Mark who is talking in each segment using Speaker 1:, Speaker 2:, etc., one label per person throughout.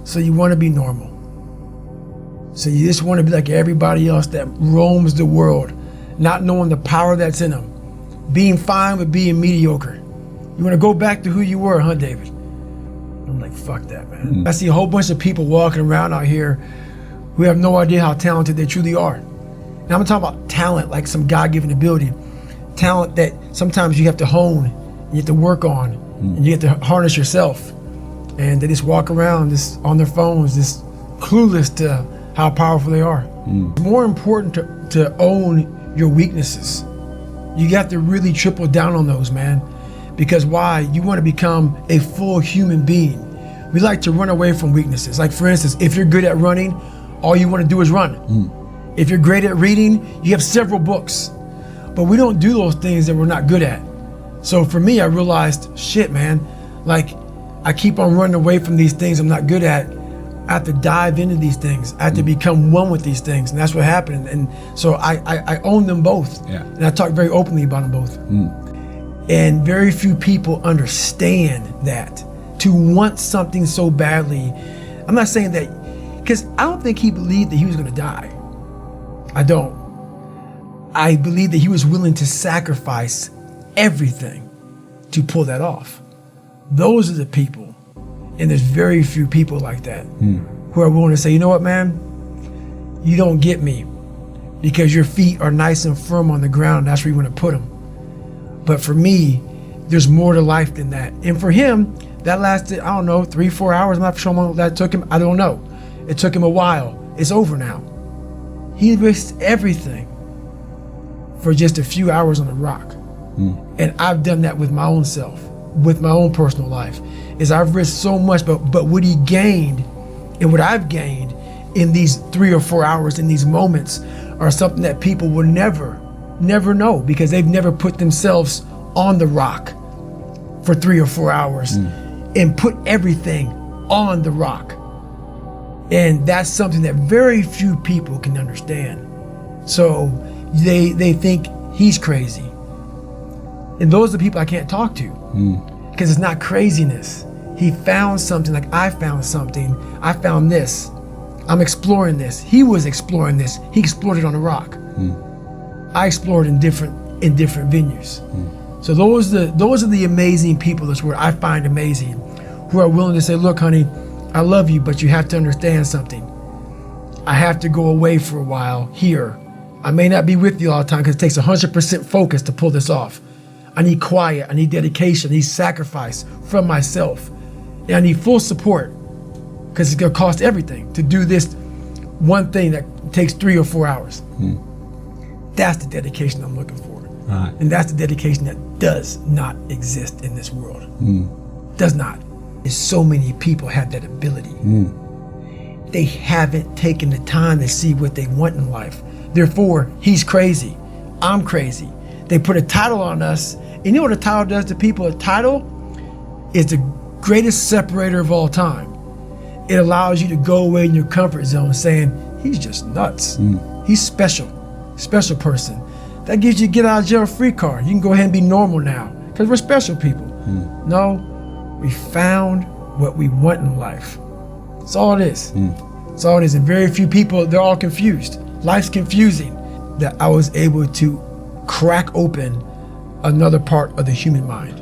Speaker 1: So you want to be normal. So you just want to be like everybody else that roams the world, not knowing the power that's in them. Being fine with being mediocre. You want to go back to who you were, huh, David? I'm like, fuck that, man. I see a whole bunch of people walking around out here who have no idea how talented they truly are. And I'm talking about talent, like some God-given ability. Talent that sometimes you have to hone, you have to work on, and you have to harness yourself. And they just walk around just on their phones, just clueless to how powerful they are. It's more important to own your weaknesses. You got to really triple down on those, man. Because why? You want to become a full human being. We like to run away from weaknesses. Like for instance, if you're good at running, all you want to do is run. If you're great at reading, you have several books. But we don't do those things that we're not good at. So for me, I realized, shit, man, like I keep on running away from these things I'm not good at. I have to dive into these things. I have to become one with these things. And that's what happened. And so I own them both. Yeah. And I talk very openly about them both. And very few people understand that. To want something so badly. I'm not saying that, because I don't think he believed that he was going to die. I don't. I believe that he was willing to sacrifice everything to pull that off. Those are the people, and there's very few people like that who are willing to say, you know what, man, you don't get me because your feet are nice and firm on the ground. That's where you want to put them. But for me, there's more to life than that. And for him, that lasted, I don't know, 3-4 hours. I'm not sure how long that took him. I don't know. It took him a while. It's over now. He risked everything for just a few hours on a rock. And I've done that with my own self, with my own personal life, is I've risked so much, but what he gained and what I've gained in these 3 or 4 hours, in these moments, are something that people will never know, because they've never put themselves on the rock for 3 or 4 hours and put everything on the rock. And that's something that very few people can understand. So they think he's crazy. And those are the people I can't talk to, because it's not craziness. He found something, like I found something. I found this. I'm exploring this. He was exploring this. He explored it on a rock. I explored in different venues. So those are the amazing people. That's what I find amazing, who are willing to say, look, honey, I love you, but you have to understand something. I have to go away for a while here. I may not be with you all the time because it takes 100% focus to pull this off. I need quiet, I need dedication, I need sacrifice from myself. And I need full support, because it's gonna cost everything to do this one thing that takes 3 or 4 hours. That's the dedication I'm looking for. Right. And that's the dedication that does not exist in this world. Does not. And so many people have that ability. They haven't taken the time to see what they want in life. Therefore, he's crazy, I'm crazy. They put a title on us. And you know what a title does to people? A title is the greatest separator of all time. It allows you to go away in your comfort zone saying, he's just nuts. He's special person. That gives you a get out of jail free card. You can go ahead and be normal now, because we're special people. No, we found what we want in life. That's all it is. That's all it is. And very few people, they're all confused. Life's confusing. That I was able to crack open another part of the human mind,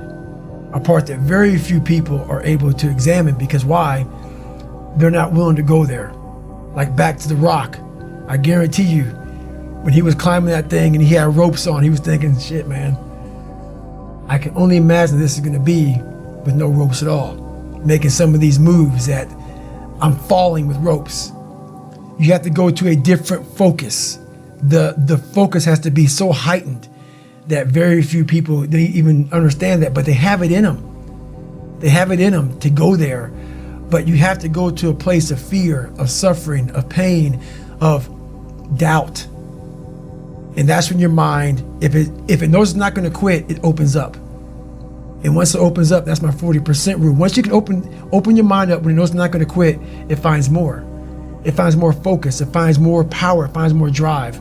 Speaker 1: a part that very few people are able to examine, because why? They're not willing to go there. Like back to the rock. I guarantee you, when he was climbing that thing and he had ropes on, he was thinking, shit, man, I can only imagine this is gonna be with no ropes at all. Making some of these moves that I'm falling with ropes. You have to go to a different focus. The focus has to be so heightened that very few people, they even understand that, but they have it in them. They have it in them to go there, but you have to go to a place of fear, of suffering, of pain, of doubt. And that's when your mind, if it knows it's not gonna quit, it opens up. And once it opens up, that's my 40% rule. Once you can open your mind up when it knows it's not gonna quit, it finds more. It finds more focus, it finds more power, it finds more drive.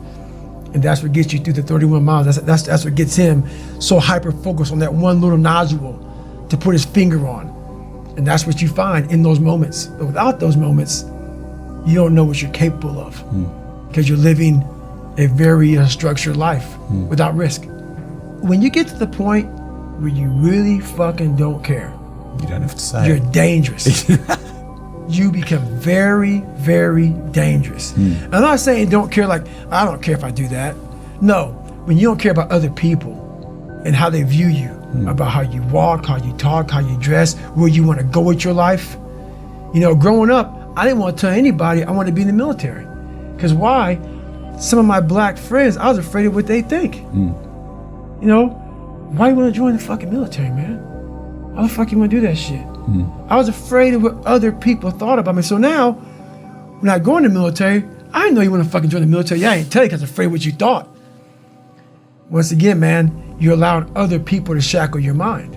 Speaker 1: And that's what gets you through the 31 miles. That's what gets him so hyper-focused on that one little nodule to put his finger on. And that's what you find in those moments. But without those moments, you don't know what you're capable of, because you're living a very structured life without risk. When you get to the point where you really fucking don't care,
Speaker 2: you don't have to say
Speaker 1: you're dangerous. You become very, very dangerous. I'm not saying don't care like, I don't care if I do that. No, when you don't care about other people and how they view you, about how you walk, how you talk, how you dress, where you want to go with your life. You know, growing up, I didn't want to tell anybody I wanted to be in the military. Because why? Some of my black friends, I was afraid of what they think. You know, why you want to join the fucking military, man? Why the fuck you want to do that shit? I was afraid of what other people thought about me. So now, when I go in the military, I didn't know you want to fucking join the military. Yeah, I ain't tell you because I was afraid of what you thought. Once again, man, you allowed other people to shackle your mind.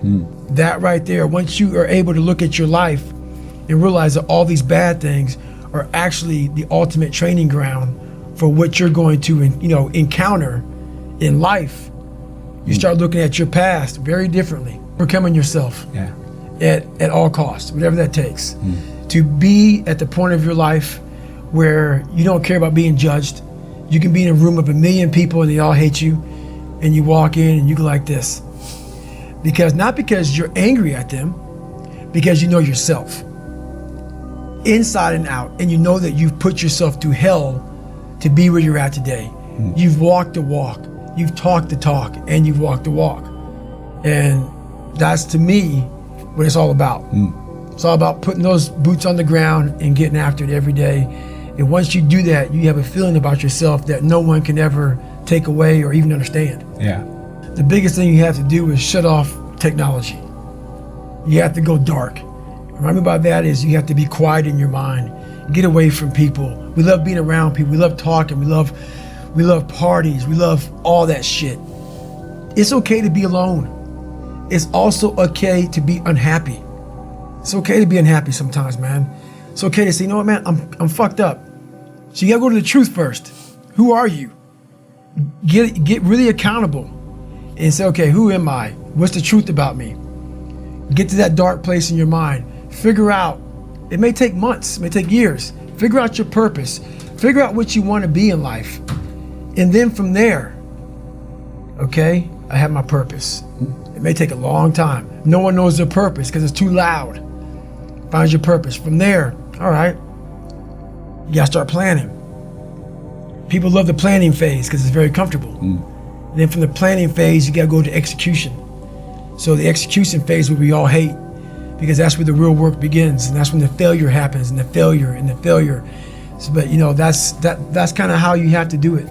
Speaker 1: That right there, once you are able to look at your life and realize that all these bad things are actually the ultimate training ground for what you're going to, encounter in life, you start looking at your past very differently, becoming yourself at all costs, whatever that takes. To be at the point of your life where you don't care about being judged. You can be in a room of 1 million people and they all hate you, and you walk in and you go like this. Not because you're angry at them, because you know yourself, inside and out, and you know that you've put yourself through hell to be where you're at today. You've walked the walk, you've talked the talk, and you've walked the walk. And that's, to me, what it's all about. It's all about putting those boots on the ground and getting after it every day. And once you do that, you have a feeling about yourself that no one can ever take away or even understand. The biggest thing you have to do is shut off technology. You have to go dark. What I mean by that is you have to be quiet in your mind. Get away from people. We love being around people. We love talking. We love parties. We love all that shit. It's okay to be alone. It's also okay to be unhappy. It's okay to be unhappy sometimes, man. It's okay to say, you know what, man, I'm fucked up. So you gotta go to the truth first. Who are you? Get really accountable and say, okay, who am I? What's the truth about me? Get to that dark place in your mind. Figure out, it may take months, it may take years. Figure out your purpose. Figure out what you want to be in life. And then from there, okay, I have my purpose. It may take a long time. No one knows their purpose because it's too loud. Find your purpose. From there, all right, you gotta start planning. People love the planning phase because it's very comfortable. And then from the planning phase, you gotta go to execution. So the execution phase, what we all hate, because that's where the real work begins, and that's when the failure happens, and the failure. So, but that's kind of how you have to do it.